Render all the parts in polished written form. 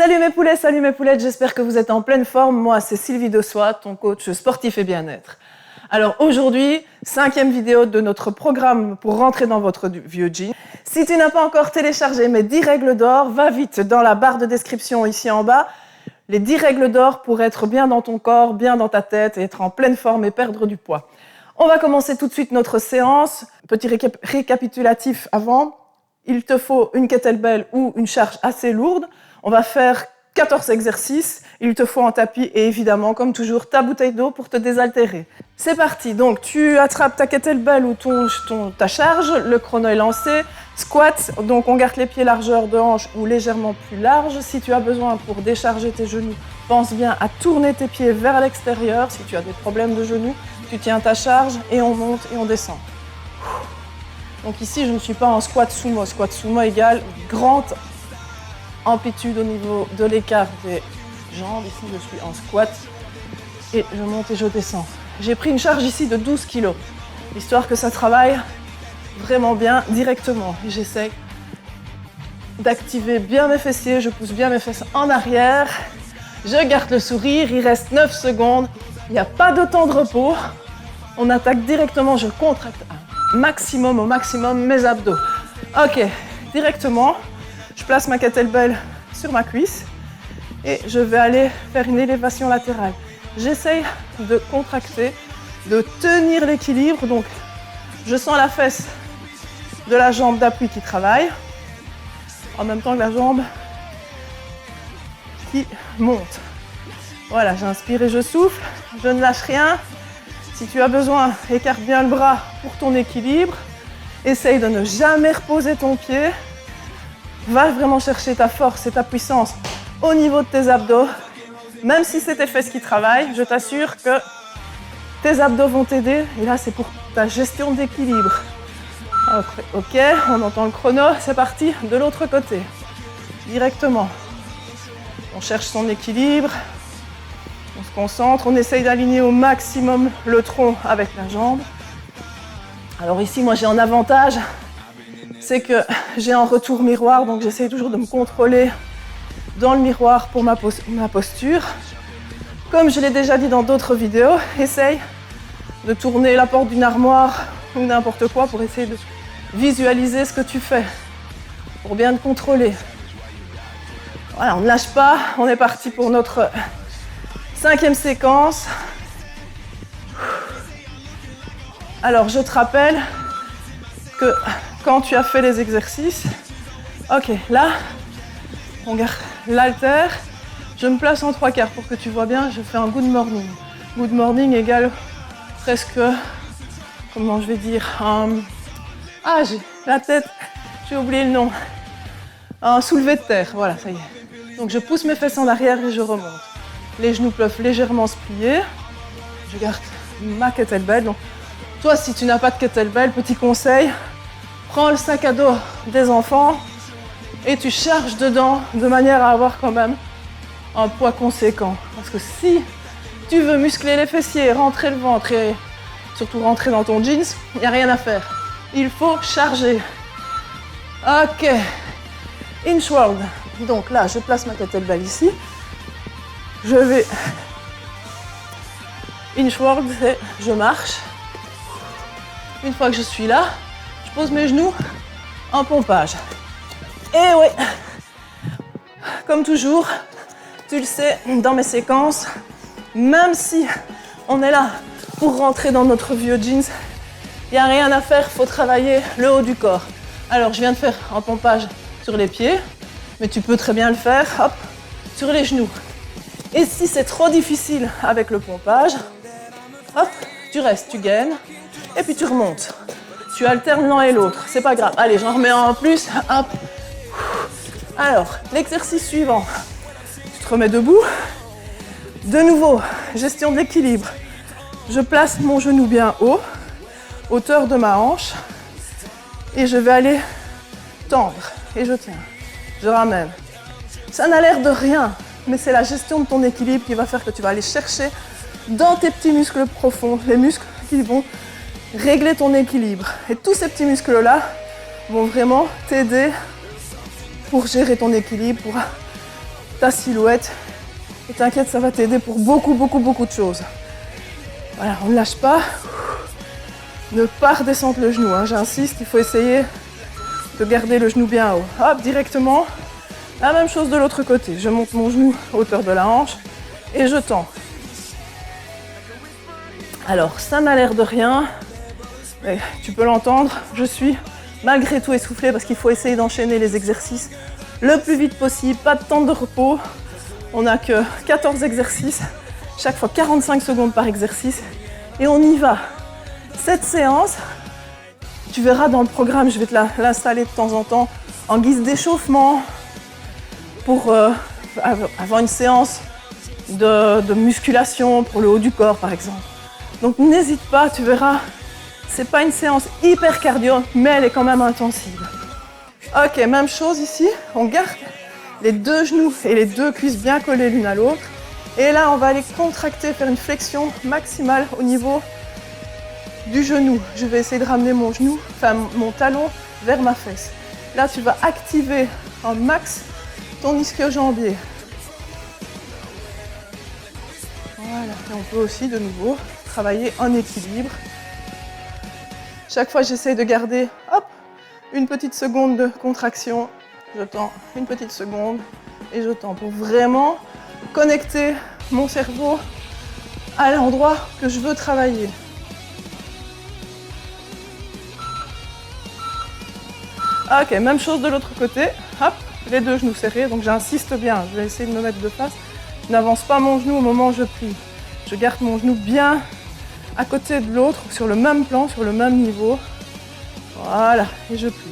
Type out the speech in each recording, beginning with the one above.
Salut mes poulettes, j'espère que vous êtes en pleine forme. Moi, c'est Sylvie Dossoit, ton coach sportif et bien-être. Alors aujourd'hui, 5e vidéo de notre programme pour rentrer dans votre vieux jean. Si tu n'as pas encore téléchargé mes 10 règles d'or, va vite dans la barre de description ici en bas. Les 10 règles d'or pour être bien dans ton corps, bien dans ta tête, et être en pleine forme et perdre du poids. On va commencer tout de suite notre séance. Petit récapitulatif avant. Il te faut une kettlebell ou une charge assez lourde. On va faire 14 exercices. Il te faut un tapis et évidemment, comme toujours, ta bouteille d'eau pour te désaltérer. C'est parti. Donc, tu attrapes ta kettlebell ou ta charge. Le chrono est lancé. Squat. Donc, on garde les pieds largeur de hanche ou légèrement plus large. Si tu as besoin pour décharger tes genoux, pense bien à tourner tes pieds vers l'extérieur. Si tu as des problèmes de genoux, tu tiens ta charge et on monte et on descend. Donc ici, je ne suis pas en squat sumo. Squat sumo égale grande amplitude au niveau de l'écart des jambes. Ici, je suis en squat et je monte et je descends. J'ai pris une charge ici de 12 kg, histoire que ça travaille vraiment bien directement. Et j'essaie d'activer bien mes fessiers. Je pousse bien mes fesses en arrière. Je garde le sourire. Il reste 9 secondes. Il n'y a pas de temps de repos. On attaque directement. Je contracte au maximum mes abdos. Ok, directement, je place ma kettlebell sur ma cuisse et je vais aller faire une élévation latérale. J'essaye de contracter, de tenir l'équilibre. Donc, je sens la fesse de la jambe d'appui qui travaille en même temps que la jambe qui monte. Voilà, j'inspire et je souffle. Je ne lâche rien. Si tu as besoin, écarte bien le bras pour ton équilibre. Essaye de ne jamais reposer ton pied. Va vraiment chercher ta force et ta puissance au niveau de tes abdos. Même si c'est tes fesses qui travaillent, je t'assure que tes abdos vont t'aider. Et là, c'est pour ta gestion d'équilibre. Ok, on entend le chrono. C'est parti de l'autre côté. Directement. On cherche son équilibre. On se concentre, on essaye d'aligner au maximum le tronc avec la jambe. Alors ici, moi j'ai un avantage, c'est que j'ai un retour miroir, donc j'essaye toujours de me contrôler dans le miroir pour ma posture. Comme je l'ai déjà dit dans d'autres vidéos, essaye de tourner la porte d'une armoire ou n'importe quoi pour essayer de visualiser ce que tu fais, pour bien te contrôler. Voilà, on ne lâche pas, on est parti pour notre 5e séquence. Alors, je te rappelle que quand tu as fait les exercices, ok, là, on garde l'haltère. Je me place en 3/4 pour que tu vois bien. Je fais un good morning. Good morning égale presque, comment je vais dire, j'ai la tête, j'ai oublié le nom. Un soulevé de terre, voilà, ça y est. Donc, je pousse mes fesses en arrière et je remonte. Les genoux peuvent légèrement se plier. Je garde ma kettlebell. Donc, toi, si tu n'as pas de kettlebell, petit conseil, prends le sac à dos des enfants et tu charges dedans de manière à avoir quand même un poids conséquent. Parce que si tu veux muscler les fessiers, rentrer le ventre et surtout rentrer dans ton jeans, il n'y a rien à faire. Il faut charger. Ok. Inchworld. Donc là, je place ma kettlebell ici. Je vais inchworld, je marche. Une fois que je suis là, je pose mes genoux en pompage. Et oui, comme toujours, tu le sais, dans mes séquences, même si on est là pour rentrer dans notre vieux jeans, il n'y a rien à faire, il faut travailler le haut du corps. Alors, je viens de faire un pompage sur les pieds, mais tu peux très bien le faire, hop, sur les genoux. Et si c'est trop difficile avec le pompage, hop, tu restes, tu gaines, et puis tu remontes. Tu alternes l'un et l'autre, c'est pas grave. Allez, j'en remets un en plus, hop. Alors, l'exercice suivant, tu te remets debout. De nouveau, gestion de l'équilibre. Je place mon genou bien haut, hauteur de ma hanche, et je vais aller tendre, et je tiens, je ramène. Ça n'a l'air de rien, mais c'est la gestion de ton équilibre qui va faire que tu vas aller chercher dans tes petits muscles profonds, les muscles qui vont régler ton équilibre. Et tous ces petits muscles-là vont vraiment t'aider pour gérer ton équilibre, pour ta silhouette. Et t'inquiète, ça va t'aider pour beaucoup de choses. Voilà, on ne lâche pas. Ne pas redescendre le genou, hein. J'insiste, il faut essayer de garder le genou bien haut. Hop, directement. La même chose de l'autre côté. Je monte mon genou à hauteur de la hanche et je tends. Alors, ça n'a l'air de rien, mais tu peux l'entendre, je suis malgré tout essoufflée parce qu'il faut essayer d'enchaîner les exercices le plus vite possible, pas de temps de repos. On n'a que 14 exercices, chaque fois 45 secondes par exercice et on y va. Cette séance, tu verras dans le programme, je vais te l'installer de temps en temps en guise d'échauffement pour avoir une séance de musculation pour le haut du corps par exemple. Donc n'hésite pas, tu verras, c'est pas une séance hyper cardio, mais elle est quand même intensive. Ok, même chose ici, on garde les deux genoux et les deux cuisses bien collées l'une à l'autre. Et là, on va aller contracter, faire une flexion maximale au niveau du genou. Je vais essayer de ramener mon genou, enfin mon talon vers ma fesse. Là, tu vas activer en max ton ischio-jambier. Voilà, et on peut aussi de nouveau travailler en équilibre. Chaque fois, j'essaie de garder, hop, une petite seconde de contraction. Je tends une petite seconde et je tends pour vraiment connecter mon cerveau à l'endroit que je veux travailler. Ok, même chose de l'autre côté. Hop, les deux genoux serrés, donc j'insiste bien. Je vais essayer de me mettre de face. Je n'avance pas mon genou au moment où je plie. Je garde mon genou bien à côté de l'autre, sur le même plan, sur le même niveau. Voilà, et je plie.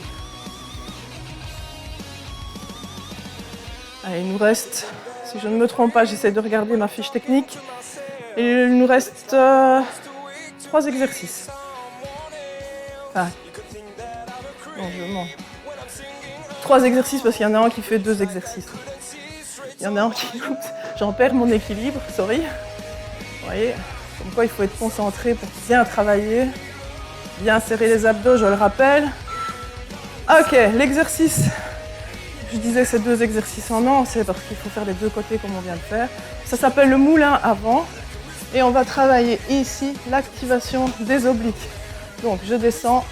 Allez, il nous reste, si je ne me trompe pas, j'essaie de regarder ma fiche technique. Et il nous reste 3 exercices. Enfin, non, je mens. 3 exercices parce qu'il y en a un qui fait 2 exercices. Il y en a un qui... J'en perds mon équilibre, sorry. Vous voyez, comme quoi il faut être concentré pour bien travailler, bien serrer les abdos, je le rappelle. Ok, l'exercice, je disais c'est 2 exercices en un, c'est parce qu'il faut faire les deux côtés comme on vient de faire. Ça s'appelle le moulin avant et on va travailler ici l'activation des obliques. Donc je descends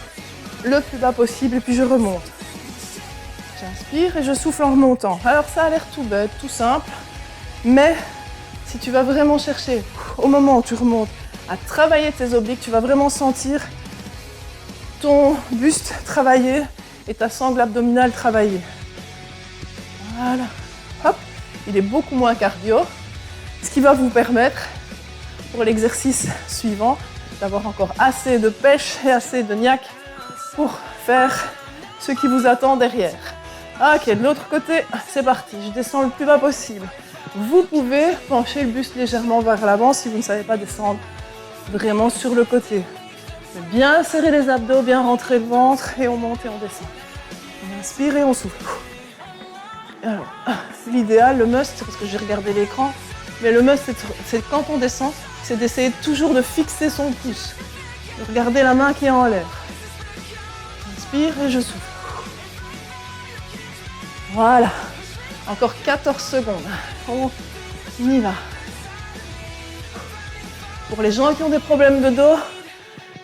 le plus bas possible et puis je remonte. J'inspire et je souffle en remontant. Alors ça a l'air tout bête, tout simple, mais si tu vas vraiment chercher, au moment où tu remontes, à travailler tes obliques, tu vas vraiment sentir ton buste travailler et ta sangle abdominale travailler. Voilà. Hop, il est beaucoup moins cardio, ce qui va vous permettre, pour l'exercice suivant, d'avoir encore assez de pêche et assez de niaque pour faire ce qui vous attend derrière. Ok, de l'autre côté, c'est parti. Je descends le plus bas possible. Vous pouvez pencher le buste légèrement vers l'avant si vous ne savez pas descendre vraiment sur le côté. Bien serrer les abdos, bien rentrer le ventre et on monte et on descend. On inspire et on souffle. Alors, l'idéal, le must, parce que j'ai regardé l'écran, mais le must, c'est quand on descend, c'est d'essayer toujours de fixer son pouce. De regarder la main qui est en l'air. J'inspire et je souffle. Voilà. Encore 14 secondes. On y va. Pour les gens qui ont des problèmes de dos,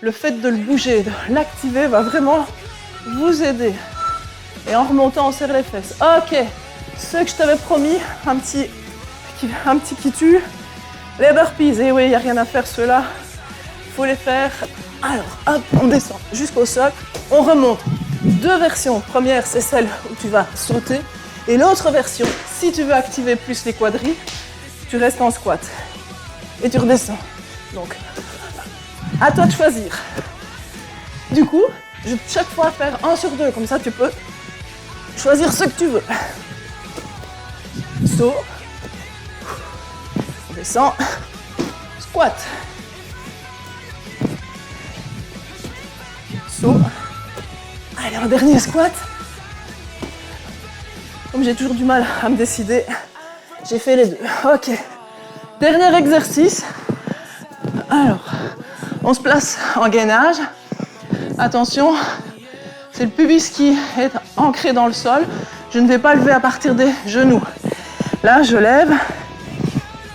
le fait de le bouger, de l'activer va vraiment vous aider. Et en remontant, on serre les fesses. Ok. Ceux que je t'avais promis, un petit qui tue. Les burpees. Et oui, il n'y a rien à faire, ceux-là. Il faut les faire. Alors, hop, on descend jusqu'au socle. On remonte. 2 versions. Première, c'est celle où tu vas sauter. Et l'autre version, si tu veux activer plus les quadris, tu restes en squat. Et tu redescends. Donc, à toi de choisir. Du coup, je vais chaque fois faire 1 sur 2. Comme ça, tu peux choisir ce que tu veux. Saut. On descend. Squat. Saut. Allez, un dernier squat. Comme j'ai toujours du mal à me décider, j'ai fait les deux. Ok. Dernier exercice. Alors, on se place en gainage. Attention, c'est le pubis qui est ancré dans le sol. Je ne vais pas lever à partir des genoux. Là, je lève.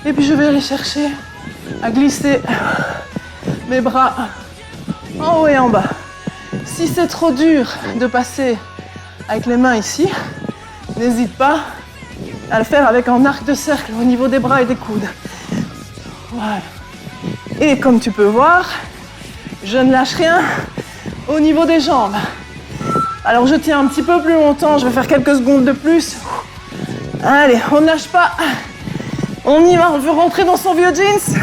Et puis je vais aller chercher à glisser mes bras en haut et en bas. Si c'est trop dur de passer avec les mains ici, n'hésite pas à le faire avec un arc de cercle au niveau des bras et des coudes. Voilà. Et comme tu peux voir, je ne lâche rien au niveau des jambes. Alors je tiens un petit peu plus longtemps, je vais faire quelques secondes de plus. Allez, on ne lâche pas. On y va, on veut rentrer dans son vieux jeans.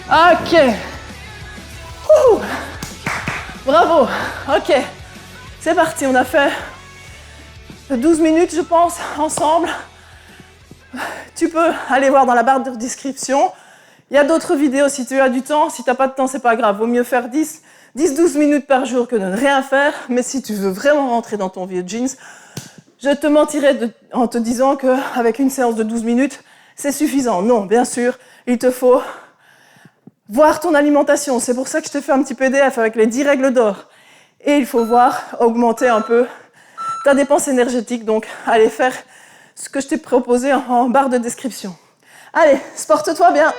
Ok. Ouh. Bravo. Ok. C'est parti, on a fait 12 minutes, je pense, ensemble. Tu peux aller voir dans la barre de description. Il y a d'autres vidéos si tu as du temps. Si tu n'as pas de temps, c'est pas grave. Vaut mieux faire 10-12 minutes par jour que de ne rien faire. Mais si tu veux vraiment rentrer dans ton vieux jeans, je te mentirais en te disant qu'avec une séance de 12 minutes, c'est suffisant. Non, bien sûr, il te faut voir ton alimentation. C'est pour ça que je te fais un petit PDF avec les 10 règles d'or. Et il faut voir augmenter un peu ta dépense énergétique. Donc, allez faire ce que je t'ai proposé en barre de description. Allez, sporte-toi bien.